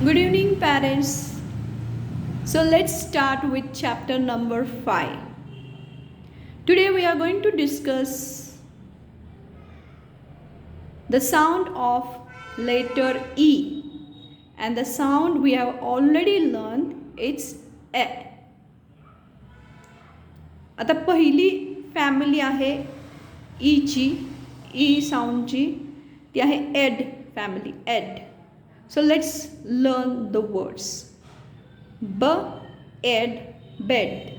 Good evening, parents. So let's start with chapter number 5. Today we are going to discuss the sound of letter E, and the sound we have already learned, it's E. आता पहिली family आहे E ची, E साऊंडची, ती आहे ed family, ed. So let's learn the words. B ed bed,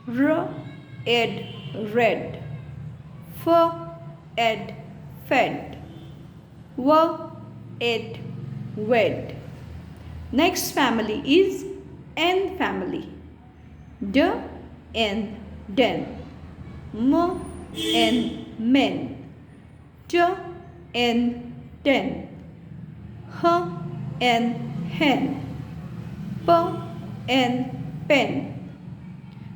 R ed red, F ed fed, W ed wed. Next family is N family. D N den, M N men, T N ten, H N hen, P N pen.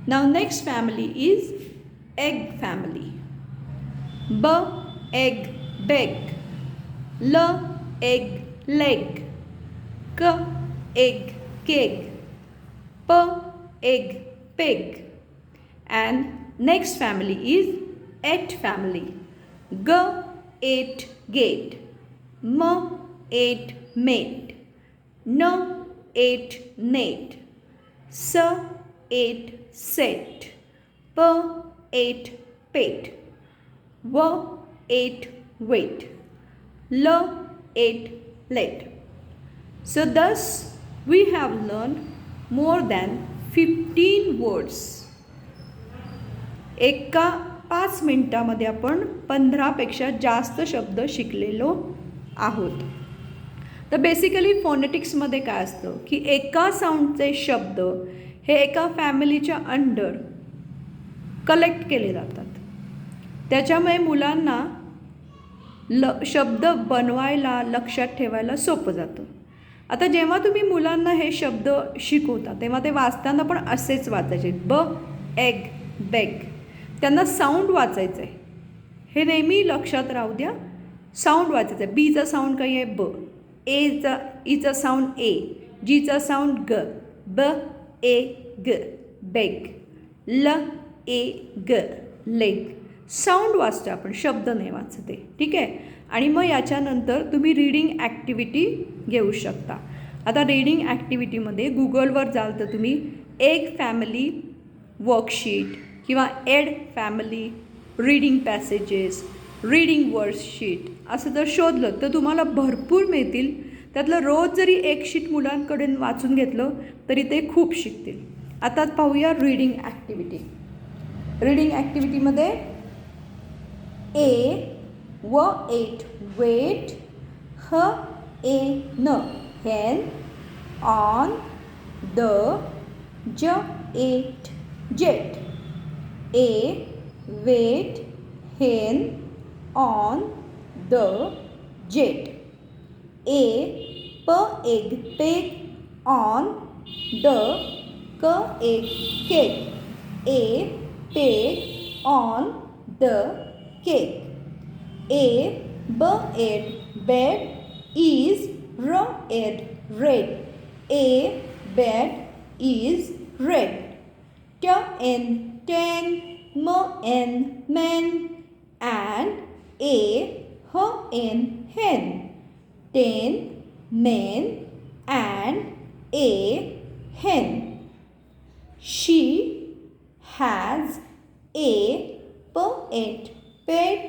Now next family is egg family. B egg beg, L egg leg, K egg cake, P egg pig. And next family is eight family. G eight gate, M eight mate, N eight net, S eight set, P eight pet, W eight weight, L eight plate. So thus we have learned more than 15 words. एका 5 मिनिटामध्ये आपण 15पेक्षा जास्त शब्द शिकलेलो आहोत. तर basically फोनेटिक्समध्ये काय असतं की एका साऊंडचे शब्द हे एका फॅमिलीच्या अंडर कलेक्ट केले जातात. त्याच्यामुळे मुलांना शब्द बनवायला, लक्षात ठेवायला सोपं जातं. आता जेव्हा तुम्ही मुलांना हे शब्द शिकवता तेव्हा ते वाचताना पण असेच वाचायचे. ब एग बेग, त्यांना साऊंड वाचायचं आहे, हे नेहमी लक्षात राहू द्या. साऊंड वाचायचं आहे. बीचा साऊंड काही आहे ब, एचा ईचा साऊंड ए, जीचा साऊंड ग, ब ए ग बेग, ल ए ग लेग. साऊंड वाचतो आपण, शब्द नाही वाचते. ठीक आहे. आणि मग याच्यानंतर तुम्ही रीडिंग ॲक्टिव्हिटी घेऊ शकता. आता रीडिंग ॲक्टिव्हिटीमध्ये गुगलवर जाल तर तुम्ही एग फॅमिली वर्कशीट किंवा ed family reading passages, reading worksheet असं जर शोधलं तर तुम्हाला भरपूर मिळतील. त्यातलं रोज जरी एक शीट मुलांकडून वाचून घेतलं तरी ते खूप शिकतील. आता पाहूया रीडिंग ॲक्टिव्हिटी. रीडिंग ॲक्टिव्हिटीमध्ये ए व एट वेट, ह ए न हेन, ऑन द, ज एट जेट, ए वेट हेन on the jet, a p egg pig on the k egg cake, a pig on the cake, a b egg bed is r egg red, a bed is red, t n ten, m n men, and a h n hen, 10 men and a hen. She has a pet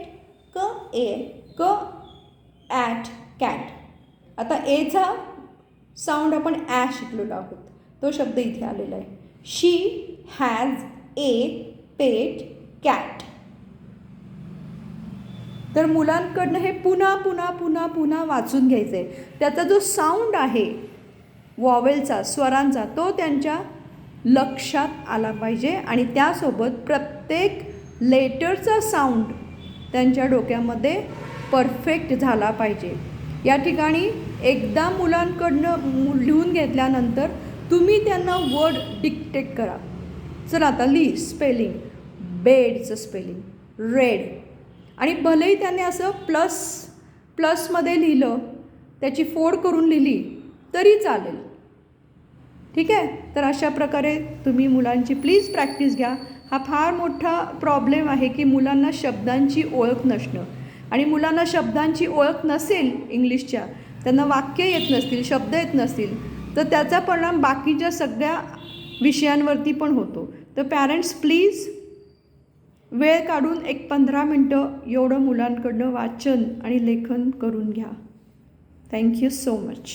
at cat. आता एचा sound आपण ॲ शिकलेलो आहोत, तो शब्द इथे आलेला आहे. शी हॅज ए पेट कॅट. तर मुलांकडनं हे पुन्हा पुन्हा पुन्हा पुन्हा वाचून घ्यायचं आहे. त्याचा जो साऊंड आहे वॉवेलचा, स्वरांचा, तो त्यांच्या लक्षात आला पाहिजे आणि त्यासोबत प्रत्येक लेटरचा साऊंड त्यांच्या डोक्यामध्ये परफेक्ट झाला पाहिजे. या ठिकाणी एकदा मुलांकडनं लिहून घेतल्यानंतर तुम्ही त्यांना वर्ड डिक्टेट करा. चला आता लिही स्पेलिंग. बेडचं spelling red. आणि भलेही त्याने असं प्लसमध्ये लिहिलं, त्याची फोड करून लिहिली, तरी चालेल. ठीक आहे. तर अशा प्रकारे तुम्ही मुलांची प्लीज प्रॅक्टिस घ्या. हा फार मोठा प्रॉब्लेम आहे की मुलांना शब्दांची ओळख नसणं. आणि मुलांना शब्दांची ओळख नसेल इंग्लिशच्या, त्यांना वाक्य येत नसतील, शब्द येत नसतील, तर त्याचा परिणाम बाकीच्या सगळ्या विषयांवरती पण होतो. तर पॅरेंट्स प्लीज वेळ काढून एक 15 मिनटं एवढं मुलांकडनं वाचन आणि लेखन करून घ्या. Thank you so much.